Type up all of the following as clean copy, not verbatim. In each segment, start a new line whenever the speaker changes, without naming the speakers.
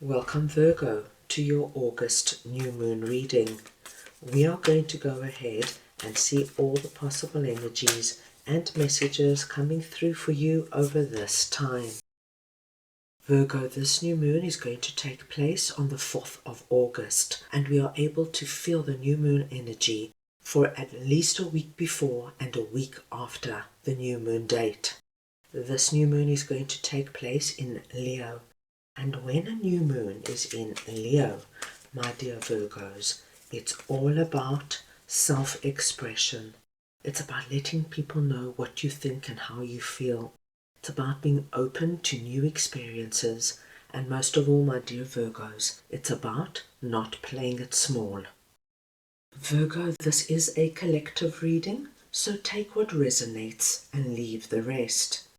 Welcome Virgo to your August new moon reading. We are going to go ahead and see all the possible energies and messages coming through for you over this time. Virgo, this new moon is going to take place on the 4th of August, and we are able to feel the new moon energy for at least a week before and a week after the new moon date. This new moon is going to take place in Leo. And when a new moon is in Leo, my dear Virgos, it's all about self-expression. It's about letting people know what you think and how you feel. It's about being open to new experiences. And most of all, my dear Virgos, it's about not playing it small. Virgo, this is a collective reading, so take what resonates and leave the rest.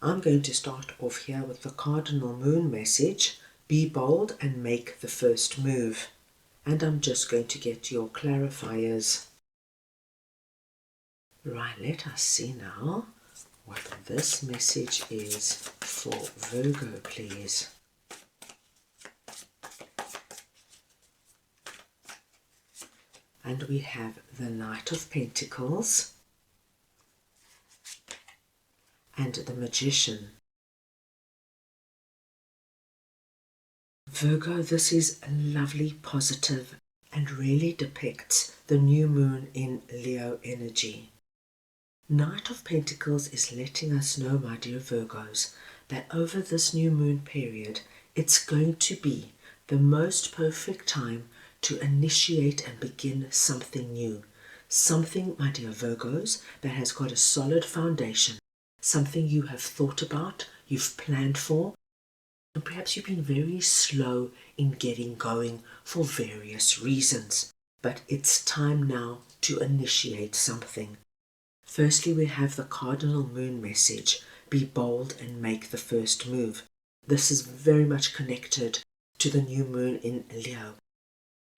I'm going to start off here with the cardinal moon message, be bold and make the first move. And I'm just going to get your clarifiers. Right, let us see now what this message is for Virgo, please. And we have the Knight of Pentacles and the Magician. Virgo, this is lovely, positive, and really depicts the new moon in Leo energy. Knight of Pentacles is letting us know, my dear Virgos, that over this new moon period, it's going to be the most perfect time to initiate and begin something new. Something, my dear Virgos, that has got a solid foundation. Something you have thought about, you've planned for, and perhaps you've been very slow in getting going for various reasons. But it's time now to initiate something. Firstly, we have the cardinal moon message, be bold and make the first move. This is very much connected to the new moon in Leo.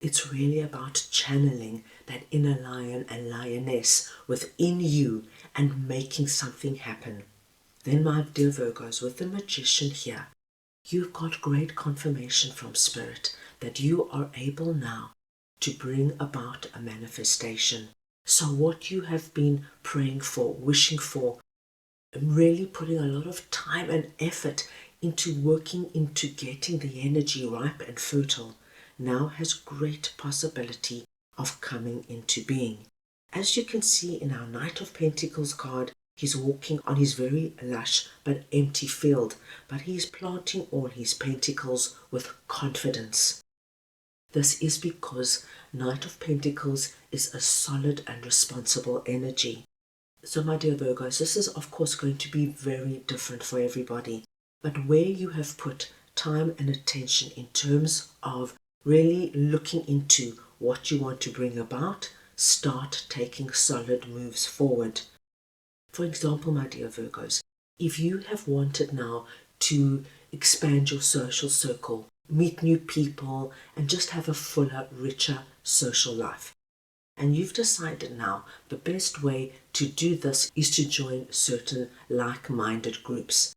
It's really about channeling that inner lion and lioness within you and making something happen. Then, my dear Virgos, with the Magician here, you've got great confirmation from Spirit that you are able now to bring about a manifestation. So what you have been praying for, wishing for, really putting a lot of time and effort into working into getting the energy ripe and fertile, now has great possibility of coming into being. As you can see in our Knight of Pentacles card, he's walking on his very lush but empty field, but he's planting all his pentacles with confidence. This is because Knight of Pentacles is a solid and responsible energy. So my dear Virgos, this is of course going to be very different for everybody. But where you have put time and attention in terms of really looking into what you want to bring about, start taking solid moves forward. For example, my dear Virgos, if you have wanted now to expand your social circle, meet new people, and just have a fuller, richer social life, and you've decided now the best way to do this is to join certain like-minded groups,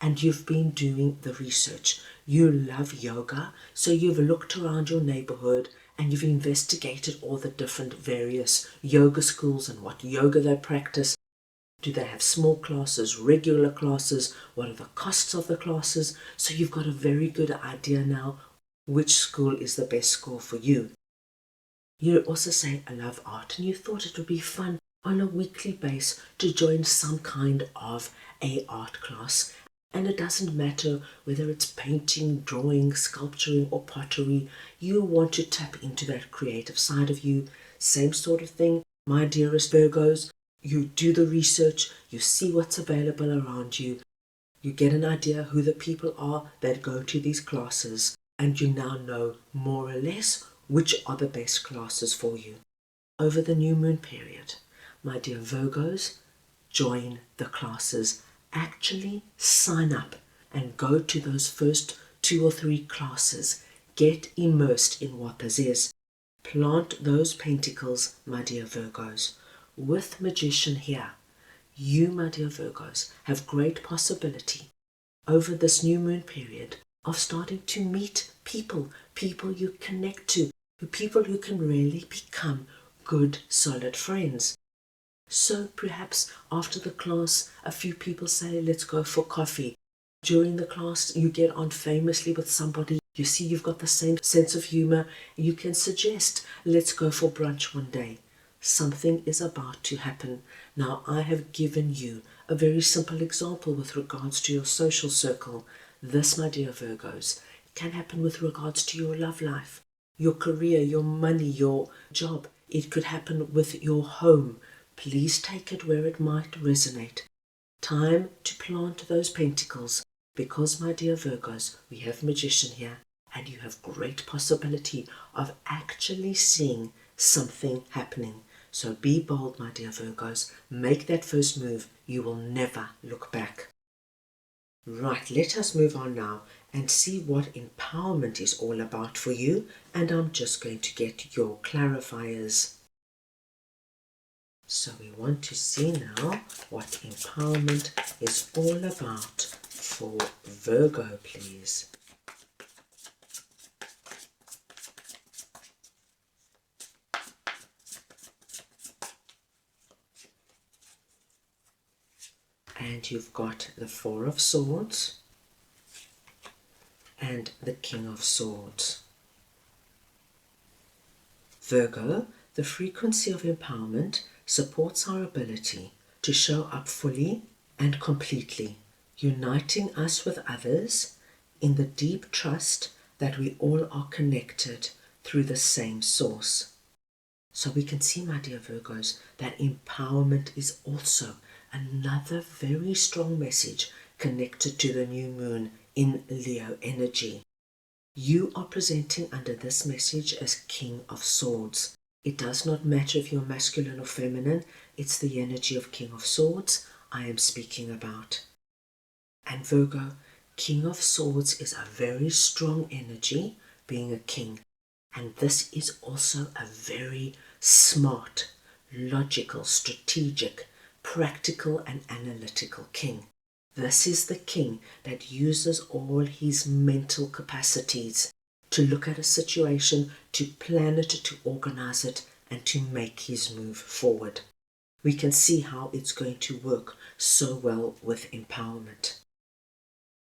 and you've been doing the research. You love yoga, so you've looked around your neighborhood and you've investigated all the different various yoga schools and what yoga they practice. Do they have small classes, regular classes? What are the costs of the classes? So you've got a very good idea now which school is the best school for you. You also say, I love art, and you thought it would be fun on a weekly basis to join some kind of a art class. And it doesn't matter whether it's painting, drawing, sculpturing, or pottery. You want to tap into that creative side of you. Same sort of thing, my dearest Virgos. You do the research, you see what's available around you, you get an idea who the people are that go to these classes, and you now know more or less which are the best classes for you. Over the new moon period, my dear Virgos, join the classes. Actually sign up and go to those first 2 or 3 classes. Get immersed in what this is. Plant those pentacles, my dear Virgos. With Magician here, you, my dear Virgos, have great possibility over this new moon period of starting to meet people, people you connect to, people who can really become good, solid friends. So perhaps after the class, a few people say, let's go for coffee. During the class, you get on famously with somebody. You see you've got the same sense of humor. You can suggest, let's go for brunch one day. Something is about to happen. Now, I have given you a very simple example with regards to your social circle. This, my dear Virgos, can happen with regards to your love life, your career, your money, your job. It could happen with your home. Please take it where it might resonate. Time to plant those pentacles, because, my dear Virgos, we have Magician here, and you have great possibility of actually seeing something happening. So be bold, my dear Virgos. Make that first move. You will never look back. Right, let us move on now and see what empowerment is all about for you. And I'm just going to get your clarifiers. So we want to see now what empowerment is all about for Virgo, please. And you've got the Four of Swords and the King of Swords. Virgo, the frequency of empowerment supports our ability to show up fully and completely, uniting us with others in the deep trust that we all are connected through the same source. So we can see, my dear Virgos, that empowerment is also another very strong message connected to the new moon in Leo energy. You are presenting under this message as King of Swords. It does not matter if you're masculine or feminine, it's the energy of King of Swords I am speaking about. And Virgo, King of Swords is a very strong energy, being a king. And this is also a very smart, logical, strategic, practical and analytical king. This is the king that uses all his mental capacities to look at a situation, to plan it, to organize it, and to make his move forward. We can see how it's going to work so well with empowerment.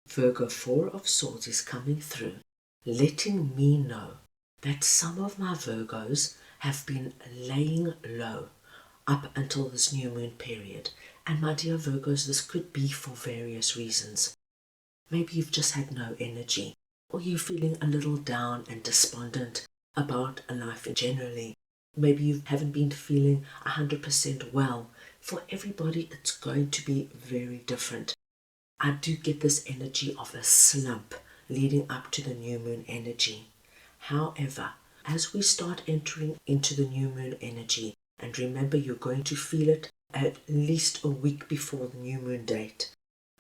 Virgo, Four of Swords is coming through, letting me know that some of my Virgos have been laying low up until this new moon period. And my dear Virgos, this could be for various reasons. Maybe you've just had no energy, or you're feeling a little down and despondent about life generally. Maybe you haven't been feeling 100% well. For everybody, it's going to be very different. I do get this energy of a slump leading up to the new moon energy. However, as we start entering into the new moon energy, and remember you're going to feel it at least a week before the new moon date,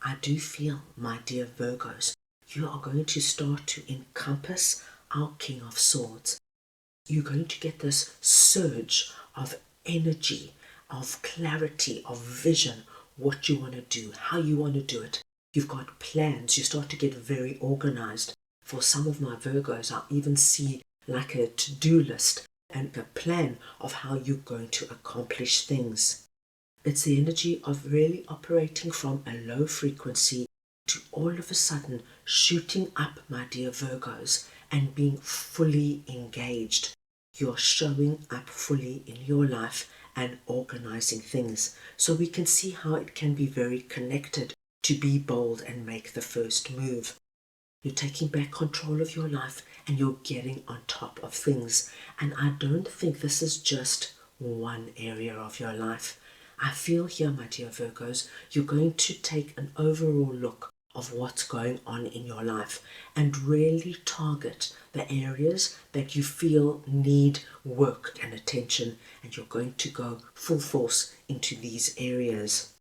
I do feel, my dear Virgos, you are going to start to encompass our King of Swords. You're going to get this surge of energy, of clarity, of vision, what you want to do, how you want to do it. You've got plans. You start to get very organized. For some of my Virgos, I even see like a to-do list and a plan of how you're going to accomplish things. It's the energy of really operating from a low frequency to all of a sudden shooting up, my dear Virgos, and being fully engaged. You're showing up fully in your life and organizing things. So we can see how it can be very connected to be bold and make the first move. You're taking back control of your life and you're getting on top of things. And I don't think this is just one area of your life. I feel here, my dear Virgos, you're going to take an overall look of what's going on in your life and really target the areas that you feel need work and attention, and you're going to go full force into these areas.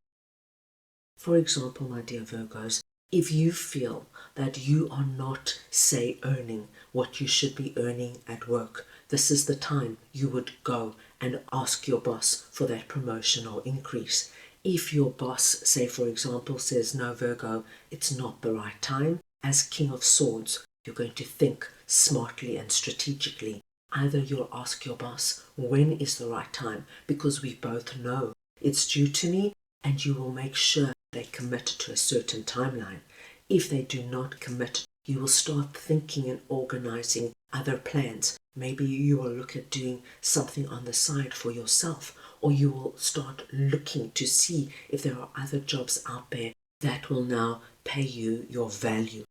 For example, my dear Virgos, if you feel that you are not, say, earning what you should be earning at work, this is the time you would go and ask your boss for that promotion or increase. If your boss, say for example, says, no Virgo, it's not the right time, As King of Swords, you're going to think smartly and strategically. Either you'll ask your boss, when is the right time? Because we both know it's due to me, and you will make sure they commit to a certain timeline. If they do not commit, you will start thinking and organizing other plans. Maybe you will look at doing something on the side for yourself, or you will start looking to see if there are other jobs out there that will now pay you your value.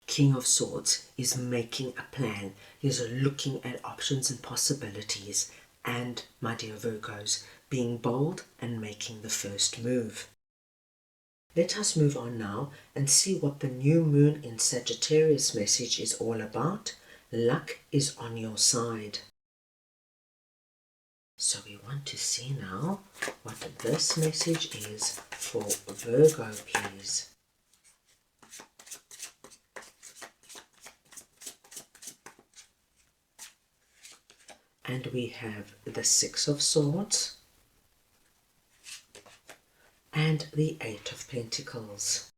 King of Swords is making a plan. He's looking at options and possibilities. And, my dear Virgos, being bold and making the first move. Let us move on now and see what the new moon in Sagittarius message is all about. Luck is on your side. So we want to see now what this message is for Virgo, please. And we have the Six of Swords and the Eight of Pentacles.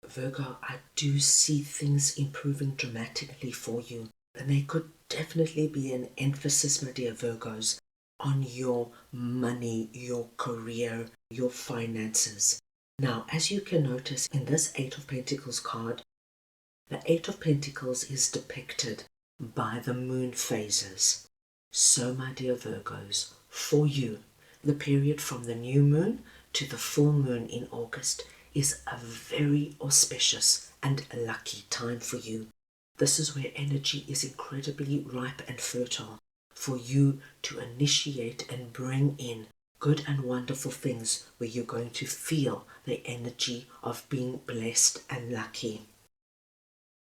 Virgo, I do see things improving dramatically for you. And there could definitely be an emphasis, my dear Virgos, on your money, your career, your finances. Now, as you can notice in this Eight of Pentacles card, the Eight of Pentacles is depicted by the moon phases. So, my dear Virgos, for you, the period from the new moon to the full moon in August is a very auspicious and lucky time for you. This is where energy is incredibly ripe and fertile for you to initiate and bring in good and wonderful things where you're going to feel the energy of being blessed and lucky.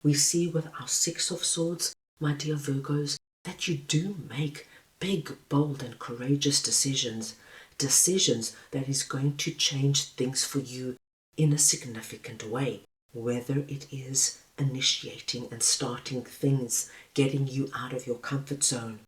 We see with our Six of Swords, my dear Virgos, that you do make big, bold and courageous decisions that is going to change things for you in a significant way, whether it is initiating and starting things, getting you out of your comfort zone,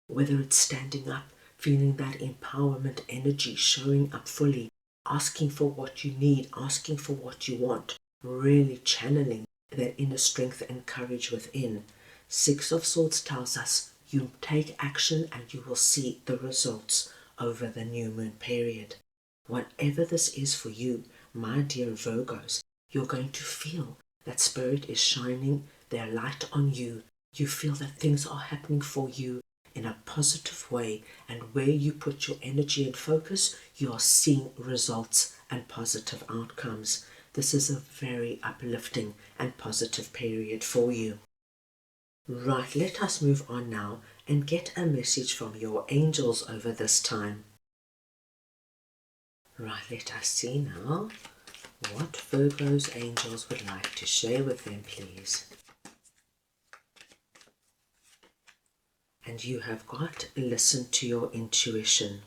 whether it's standing up, feeling that empowerment energy, showing up fully, asking for what you need, asking for what you want, really channeling that inner strength and courage within. Six of Swords tells us you take action and you will see the results over the new moon period. Whatever this is for you, my dear Virgos, you're going to feel that Spirit is shining their light on you. You feel that things are happening for you in a positive way, and where you put your energy and focus, you are seeing results and positive outcomes. This is a very uplifting and positive period for you. Right, let us move on now and get a message from your angels over this time. Right, let us see now what Virgo's angels would like to share with them, please. And you have got listen to your intuition.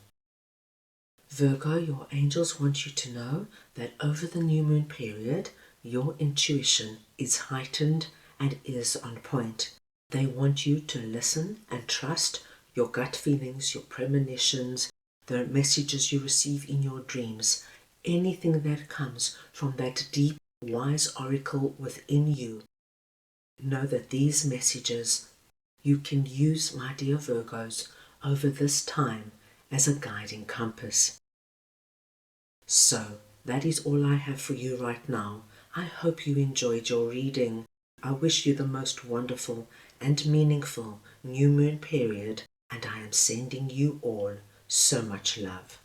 Virgo, your angels want you to know that over the new moon period, your intuition is heightened and is on point. They want you to listen and trust your gut feelings, your premonitions, the messages you receive in your dreams, anything that comes from that deep, wise oracle within you. Know that these messages you can use, my dear Virgos, over this time as a guiding compass. So, that is all I have for you right now. I hope you enjoyed your reading. I wish you the most wonderful and meaningful new moon period, and I am sending you all so much love.